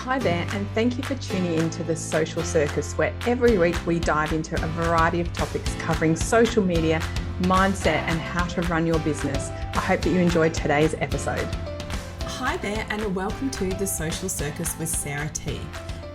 Hi there, and thank you for tuning in to The Social Circus, where every week we dive into a variety of topics covering social media, mindset, and how to run your business. I hope that you enjoyed today's episode. Hi there, and welcome to The Social Circus with Sarah T.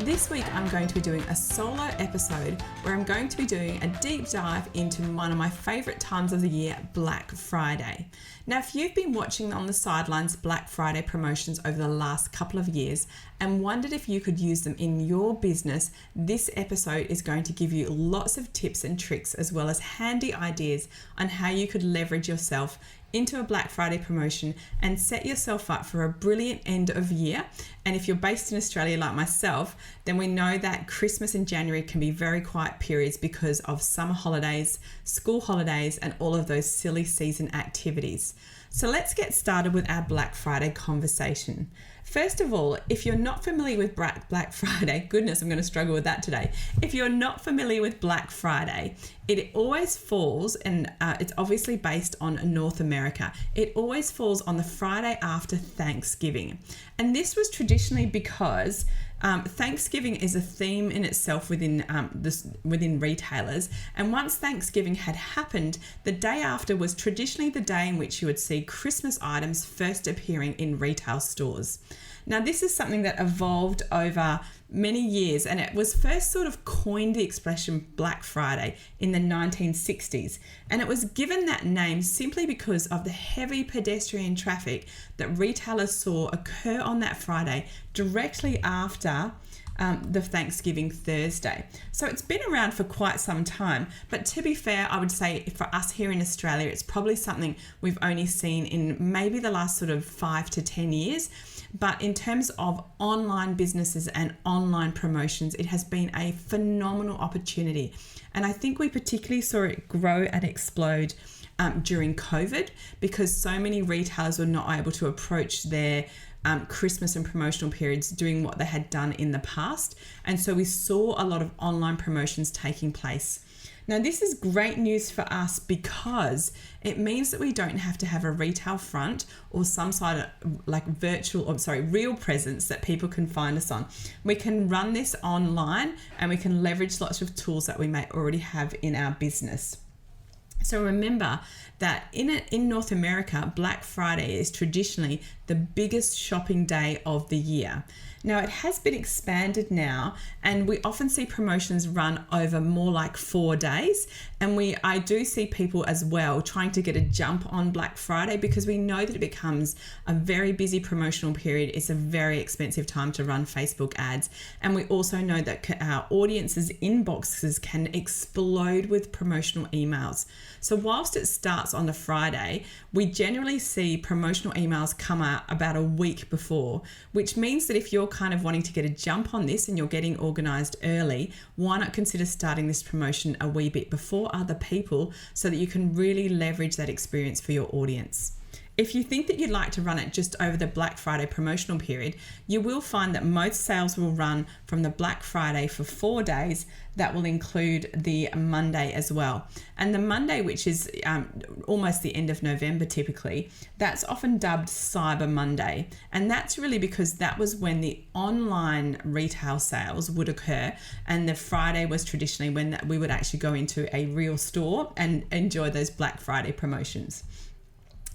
This week I'm going to be doing a solo episode where I'm going to be doing a deep dive into one of my favourite times of the year, Black Friday. Now, if you've been watching on the sidelines Black Friday promotions over the last couple of years and wondered if you could use them in your business, this episode is going to give you lots of tips and tricks as well as handy ideas on how you could leverage yourself into a Black Friday promotion and set yourself up for a brilliant end of year. And if you're based in Australia like myself, then we know that Christmas and January can be very quiet periods because of summer holidays, school holidays, and all of those silly season activities. So let's get started with our Black Friday conversation. First of all, if you're not familiar with Black Friday, goodness, I'm going to struggle with that today. If you're not familiar with Black Friday, it always falls, and it's obviously based on North America. It always falls on the Friday after Thanksgiving. And this was traditionally because Thanksgiving is a theme in itself within retailers, and once Thanksgiving had happened, the day after was traditionally the day in which you would see Christmas items first appearing in retail stores. Now, this is something that evolved over many years, and it was first sort of coined the expression Black Friday in the 1960s, and it was given that name simply because of the heavy pedestrian traffic that retailers saw occur on that Friday directly after the Thanksgiving Thursday. So it's been around for quite some time, but to be fair, I would say for us here in Australia, it's probably something we've only seen in maybe the last sort of 5 to 10 years. But in terms of online businesses and online promotions, it has been a phenomenal opportunity. And I think we particularly saw it grow and explode during COVID, because so many retailers were not able to approach their Christmas and promotional periods doing what they had done in the past. And so we saw a lot of online promotions taking place. Now, this is great news for us because it means that we don't have to have a retail front or some sort of real presence that people can find us on. We can run this online and we can leverage lots of tools that we may already have in our business. So remember that in North America, Black Friday is traditionally the biggest shopping day of the year. Now, it has been expanded now, and we often see promotions run over more like 4 days. And I do see people as well trying to get a jump on Black Friday because we know that it becomes a very busy promotional period. It's a very expensive time to run Facebook ads. And we also know that our audience's inboxes can explode with promotional emails. So whilst it starts on the Friday, we generally see promotional emails come out about a week before, which means that if you're kind of wanting to get a jump on this and you're getting organized early, why not consider starting this promotion a wee bit before other people so that you can really leverage that experience for your audience. If you think that you'd like to run it just over the Black Friday promotional period, you will find that most sales will run from the Black Friday for 4 days. That will include the Monday as well. And the Monday, which is almost the end of November typically, that's often dubbed Cyber Monday. And that's really because that was when the online retail sales would occur. And the Friday was traditionally when we would actually go into a real store and enjoy those Black Friday promotions.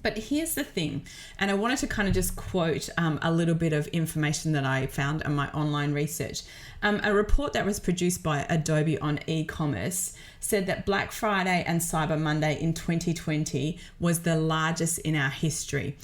But here's the thing, and I wanted to kind of just quote a little bit of information that I found in my online research. A report that was produced by Adobe on e-commerce said that Black Friday and Cyber Monday in 2020 was the largest in our history.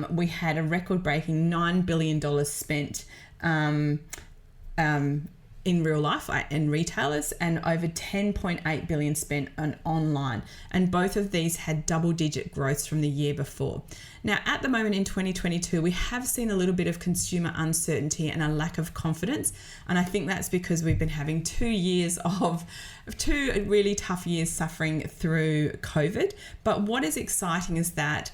We had a record-breaking $9 billion spent in real life and retailers, and over 10.8 billion spent on online. And both of these had double-digit growths from the year before. Now, at the moment in 2022, we have seen a little bit of consumer uncertainty and a lack of confidence. And I think that's because we've been having 2 really tough years suffering through COVID. But what is exciting is that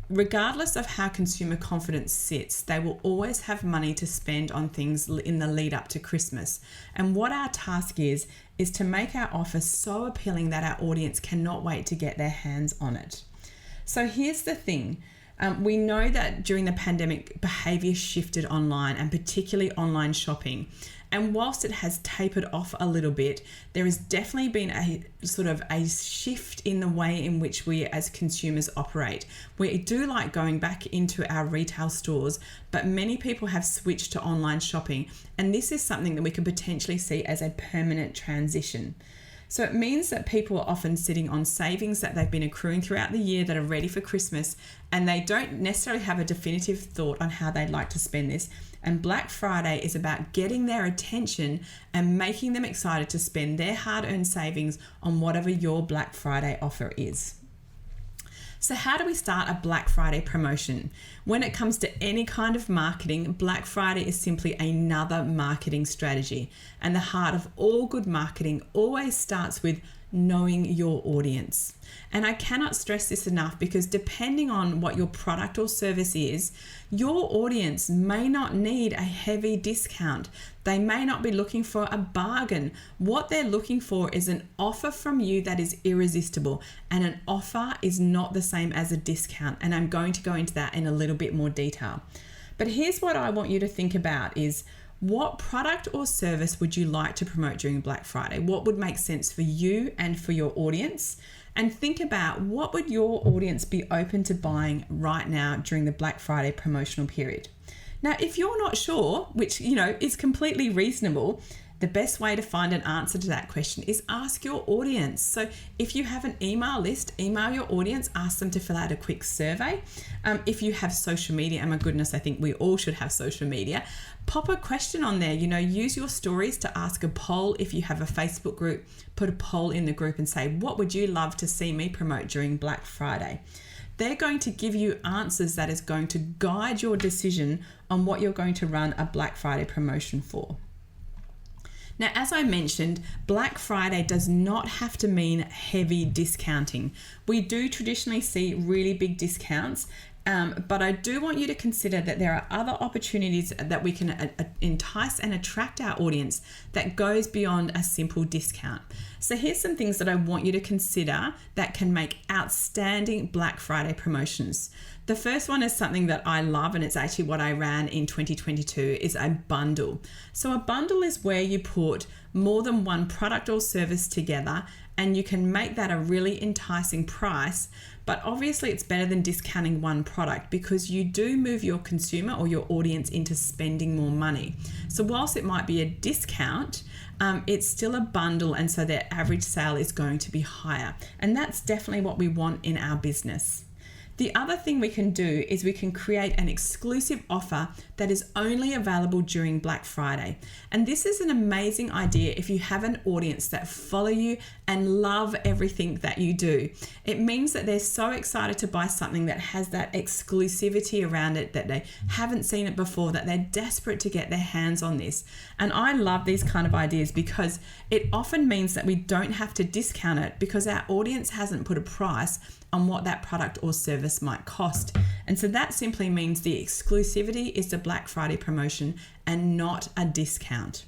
regardless of how consumer confidence sits, they will always have money to spend on things in the lead up to Christmas. And what our task is to make our offer so appealing that our audience cannot wait to get their hands on it. So here's the thing. We know that during the pandemic, behaviour shifted online, and particularly online shopping. And whilst it has tapered off a little bit, there has definitely been a sort of a shift in the way in which we as consumers operate. We do like going back into our retail stores, but many people have switched to online shopping. And this is something that we could potentially see as a permanent transition. So it means that people are often sitting on savings that they've been accruing throughout the year that are ready for Christmas, and they don't necessarily have a definitive thought on how they'd like to spend this. And Black Friday is about getting their attention and making them excited to spend their hard-earned savings on whatever your Black Friday offer is. So how do we start a Black Friday promotion? When it comes to any kind of marketing, Black Friday is simply another marketing strategy. And the heart of all good marketing always starts with knowing your audience. And I cannot stress this enough, because depending on what your product or service is, your audience may not need a heavy discount. They may not be looking for a bargain. What they're looking for is an offer from you that is irresistible. And an offer is not the same as a discount. And I'm going to go into that in a little bit more detail. But here's what I want you to think about is, what product or service would you like to promote during Black Friday? What would make sense for you and for your audience? And think about, what would your audience be open to buying right now during the Black Friday promotional period? Now, if you're not sure, which, is completely reasonable, the best way to find an answer to that question is ask your audience. So if you have an email list, email your audience, ask them to fill out a quick survey. If you have social media, and my goodness, I think we all should have social media, pop a question on there. Use your stories to ask a poll. If you have a Facebook group, put a poll in the group and say, what would you love to see me promote during Black Friday? They're going to give you answers that is going to guide your decision on what you're going to run a Black Friday promotion for. Now, as I mentioned, Black Friday does not have to mean heavy discounting. We do traditionally see really big discounts, but I do want you to consider that there are other opportunities that we can entice and attract our audience that goes beyond a simple discount. So here's some things that I want you to consider that can make outstanding Black Friday promotions. The first one is something that I love, and it's actually what I ran in 2022, is a bundle. So a bundle is where you put more than one product or service together, and you can make that a really enticing price. But obviously it's better than discounting one product, because you do move your consumer or your audience into spending more money. So whilst it might be a discount, it's still a bundle, and so their average sale is going to be higher. And that's definitely what we want in our business. The other thing we can do is we can create an exclusive offer that is only available during Black Friday. And this is an amazing idea if you have an audience that follow you and love everything that you do. It means that they're so excited to buy something that has that exclusivity around it, that they haven't seen it before, that they're desperate to get their hands on this. And I love these kind of ideas, because it often means that we don't have to discount it, because our audience hasn't put a price on what that product or service might cost. And so that simply means the exclusivity is the Black Friday promotion and not a discount.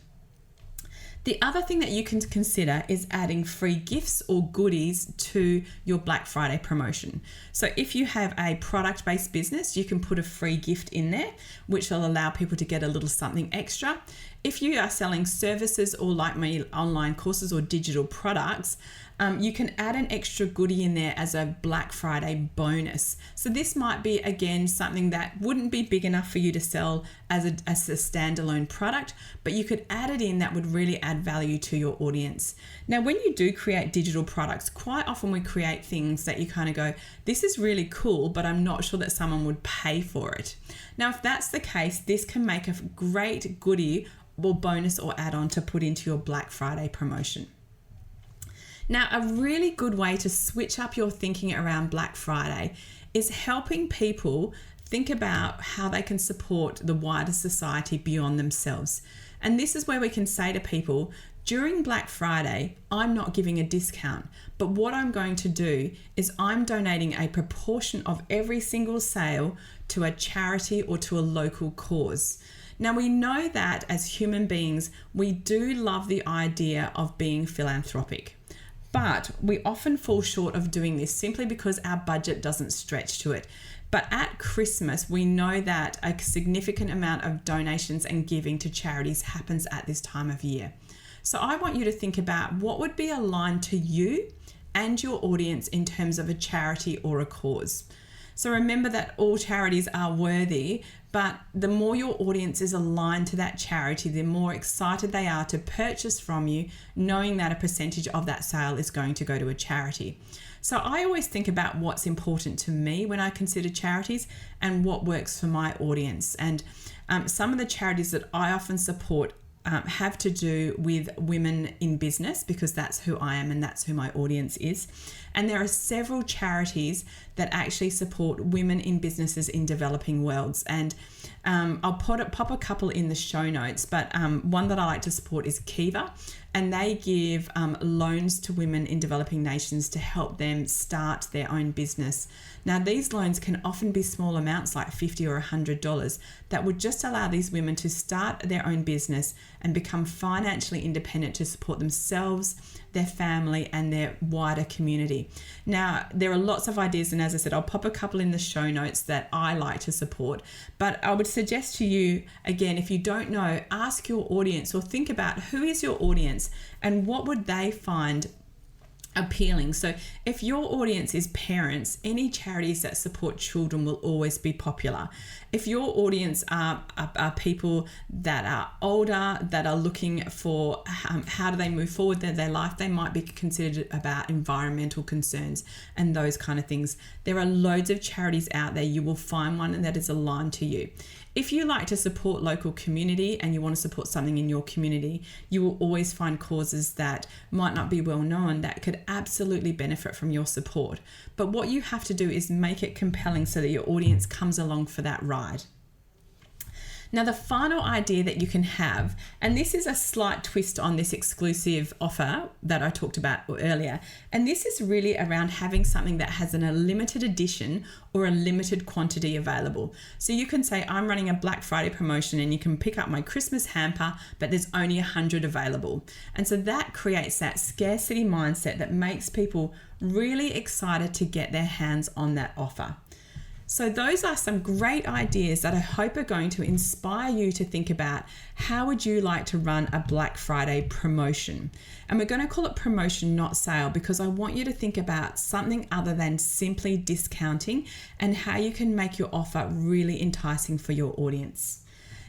The other thing that you can consider is adding free gifts or goodies to your Black Friday promotion. So if you have a product-based business, you can put a free gift in there, which will allow people to get a little something extra. If you are selling services or, like me, online courses or digital products, you can add an extra goodie in there as a Black Friday bonus. So this might be, again, something that wouldn't be big enough for you to sell as a standalone product, but you could add it in that would really add value to your audience. Now, when you do create digital products, quite often we create things that you kind of go, this is really cool, but I'm not sure that someone would pay for it. Now, if that's the case, this can make a great goodie or bonus or add-on to put into your Black Friday promotion. Now, a really good way to switch up your thinking around Black Friday is helping people think about how they can support the wider society beyond themselves. And this is where we can say to people, during Black Friday, I'm not giving a discount, but what I'm going to do is I'm donating a proportion of every single sale to a charity or to a local cause. Now, we know that as human beings, we do love the idea of being philanthropic, but we often fall short of doing this simply because our budget doesn't stretch to it. But at Christmas, we know that a significant amount of donations and giving to charities happens at this time of year. So I want you to think about what would be aligned to you and your audience in terms of a charity or a cause. So remember that all charities are worthy, but the more your audience is aligned to that charity, the more excited they are to purchase from you, knowing that a percentage of that sale is going to go to a charity. So I always think about what's important to me when I consider charities and what works for my audience. And some of the charities that I often support have to do with women in business, because that's who I am and that's who my audience is. And there are several charities that actually support women in businesses in developing worlds. And I'll pop a couple in the show notes, but one that I like to support is Kiva, and they give loans to women in developing nations to help them start their own business. Now, these loans can often be small amounts like $50 or $100 that would just allow these women to start their own business and become financially independent to support themselves, their family, and their wider community. Now, there are lots of ideas, and as I said, I'll pop a couple in the show notes that I like to support. But I would suggest to you, again, if you don't know, ask your audience or think about who is your audience and what would they find appealing. So if your audience is parents, any charities that support children will always be popular. If your audience are people that are older, that are looking for how do they move forward in their life, they might be considered about environmental concerns and those kind of things. There are loads of charities out there. You will find one that is aligned to you. If you like to support local community and you want to support something in your community, you will always find causes that might not be well known that could absolutely benefit from your support. But what you have to do is make it compelling so that your audience comes along for that ride. Now, the final idea that you can have, and this is a slight twist on this exclusive offer that I talked about earlier, and this is really around having something that has a limited edition or a limited quantity available. So you can say, I'm running a Black Friday promotion and you can pick up my Christmas hamper, but there's only 100 available. And so that creates that scarcity mindset that makes people really excited to get their hands on that offer. So those are some great ideas that I hope are going to inspire you to think about how would you like to run a Black Friday promotion. And we're going to call it promotion, not sale, because I want you to think about something other than simply discounting and how you can make your offer really enticing for your audience.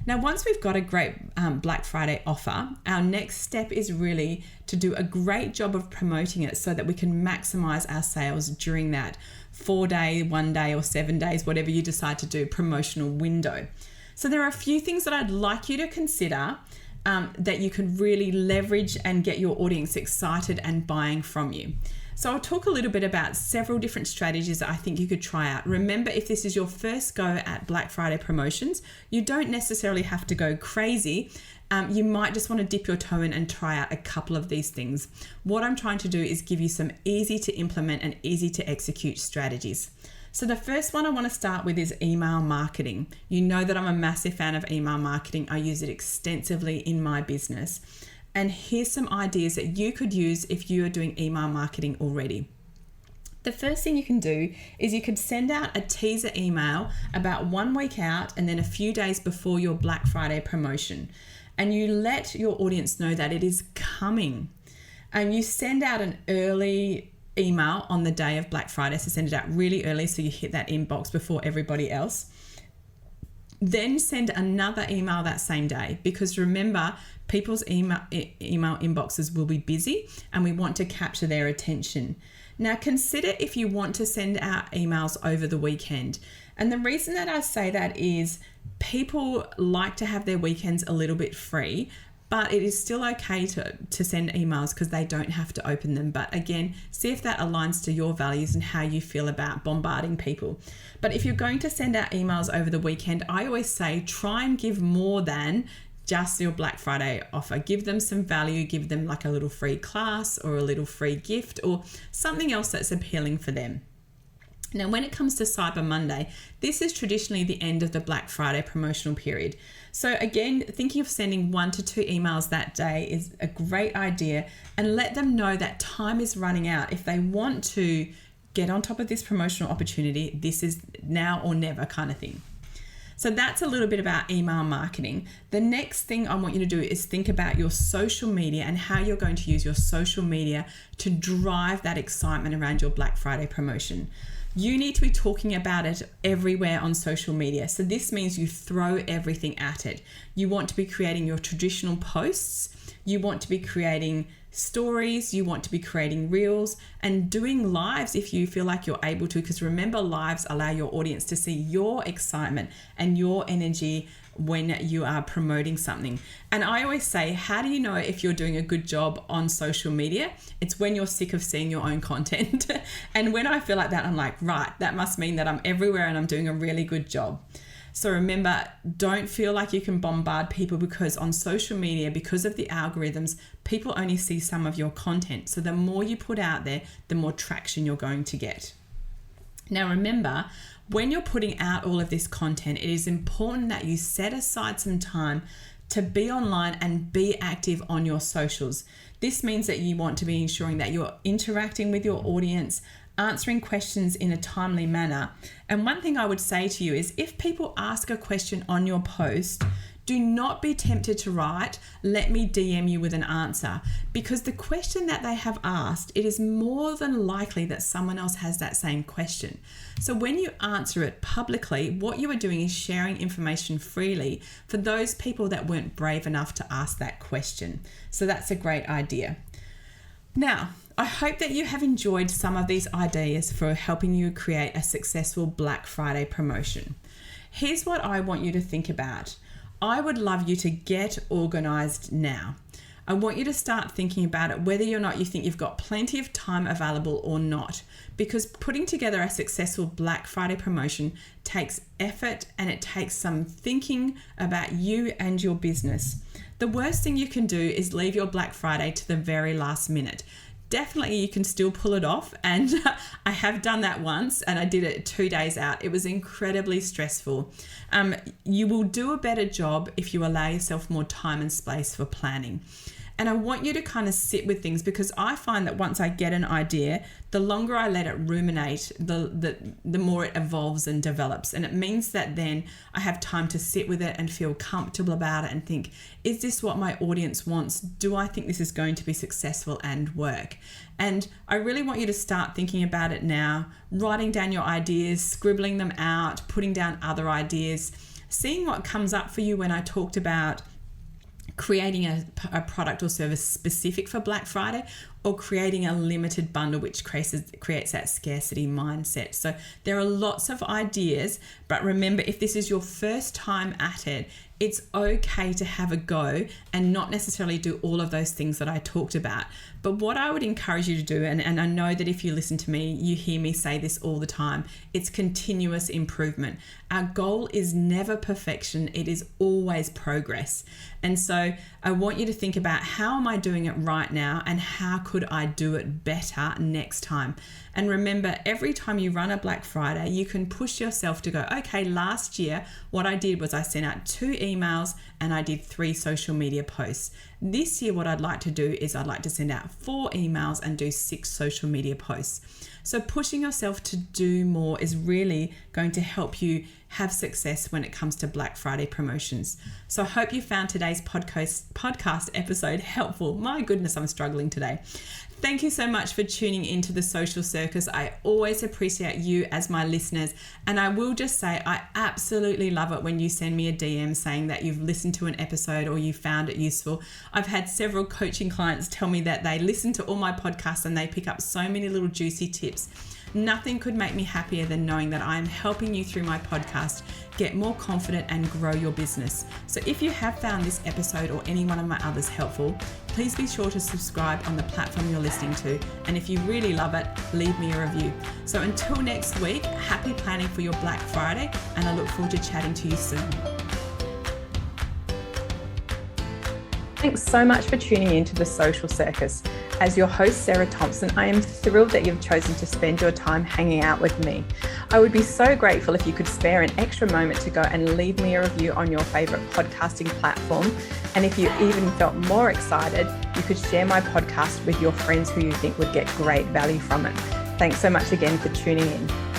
Now, once we've got a great Black Friday offer, our next step is really to do a great job of promoting it so that we can maximize our sales during that 4-day, 1 day, or 7 days, whatever you decide to do, promotional window. So there are a few things that I'd like you to consider that you can really leverage and get your audience excited and buying from you. So I'll talk a little bit about several different strategies that I think you could try out. Remember, if this is your first go at Black Friday promotions, you don't necessarily have to go crazy. You might just want to dip your toe in and try out a couple of these things. What I'm trying to do is give you some easy to implement and easy to execute strategies. So the first one I want to start with is email marketing. You know that I'm a massive fan of email marketing. I use it extensively in my business. And here's some ideas that you could use if you are doing email marketing already. The first thing you can do is you could send out a teaser email about 1 week out and then a few days before your Black Friday promotion. And you let your audience know that it is coming. And you send out an early email on the day of Black Friday. So send it out really early so you hit that inbox before everybody else. Then send another email that same day, because remember, people's email inboxes will be busy and we want to capture their attention. Now consider if you want to send out emails over the weekend. And the reason that I say that is people like to have their weekends a little bit free, but it is still okay to send emails because they don't have to open them. But again, see if that aligns to your values and how you feel about bombarding people. But if you're going to send out emails over the weekend, I always say try and give more than just your Black Friday offer. Give them some value, give them like a little free class or a little free gift or something else that's appealing for them. Now, when it comes to Cyber Monday, this is traditionally the end of the Black Friday promotional period. So again, thinking of sending 1 to 2 emails that day is a great idea, and let them know that time is running out. If they want to get on top of this promotional opportunity. This is now or never kind of thing. So that's a little bit about email marketing. The next thing I want you to do is think about your social media and how you're going to use your social media to drive that excitement around your Black Friday promotion. You need to be talking about it everywhere on social media. So this means you throw everything at it. You want to be creating your traditional posts. You want to be creating stories. You want to be creating reels and doing lives if you feel like you're able to, because remember, lives allow your audience to see your excitement and your energy when you are promoting something. And I always say, how do you know if you're doing a good job on social media? It's when you're sick of seeing your own content. And when I feel like that, I'm like, right, that must mean that I'm everywhere and I'm doing a really good job. So remember, don't feel like you can bombard people, because on social media, because of the algorithms, people only see some of your content. So the more you put out there, the more traction you're going to get. Now remember, when you're putting out all of this content, it is important that you set aside some time to be online and be active on your socials. This means that you want to be ensuring that you're interacting with your audience, answering questions in a timely manner. And one thing I would say to you is, if people ask a question on your post, do not be tempted to write, "Let me DM you with an answer," because the question that they have asked, it is more than likely that someone else has that same question. So when you answer it publicly, what you are doing is sharing information freely for those people that weren't brave enough to ask that question. So that's a great idea. Now, I hope that you have enjoyed some of these ideas for helping you create a successful Black Friday promotion. Here's what I want you to think about. I would love you to get organized now. I want you to start thinking about it, whether or not you think you've got plenty of time available or not, because putting together a successful Black Friday promotion takes effort and it takes some thinking about you and your business. The worst thing you can do is leave your Black Friday to the very last minute. Definitely you can still pull it off, and I have done that once and I did it 2 days out. It was incredibly stressful. You will do a better job if you allow yourself more time and space for planning. And I want you to kind of sit with things, because I find that once I get an idea, the longer I let it ruminate, the more it evolves and develops. And it means that then I have time to sit with it and feel comfortable about it and think, is this what my audience wants? Do I think this is going to be successful and work? And I really want you to start thinking about it now, writing down your ideas, scribbling them out, putting down other ideas, seeing what comes up for you when I talked about creating a product or service specific for Black Friday, or creating a limited bundle which creates that scarcity mindset. So there are lots of ideas, but remember, if this is your first time at it, it's okay to have a go and not necessarily do all of those things that I talked about. But what I would encourage you to do, and I know that if you listen to me, you hear me say this all the time, it's continuous improvement. Our goal is never perfection, it is always progress. And so I want you to think about, how am I doing it right now, and how could I do it better next time? And remember, every time you run a Black Friday, you can push yourself to go, okay, last year, what I did was I sent out 2 emails and I did 3 social media posts. This year, what I'd like to do is I'd like to send out 4 emails and do 6 social media posts. So pushing yourself to do more is really going to help you have success when it comes to Black Friday promotions. So I hope you found today's podcast episode helpful. My goodness, I'm struggling today. Thank you so much for tuning into the Social Circus. I always appreciate you as my listeners. And I will just say, I absolutely love it when you send me a DM saying that you've listened to an episode or you found it useful. I've had several coaching clients tell me that they listen to all my podcasts and they pick up so many little juicy tips. Nothing could make me happier than knowing that I'm helping you through my podcast get more confident and grow your business. So if you have found this episode or any one of my others helpful, please be sure to subscribe on the platform you're listening to. And if you really love it, leave me a review. So until next week, happy planning for your Black Friday, and I look forward to chatting to you soon. Thanks so much for tuning in to the Social Circus. As your host, Sarah Thompson, I am thrilled that you've chosen to spend your time hanging out with me. I would be so grateful if you could spare an extra moment to go and leave me a review on your favorite podcasting platform. And if you even felt more excited, you could share my podcast with your friends who you think would get great value from it. Thanks so much again for tuning in.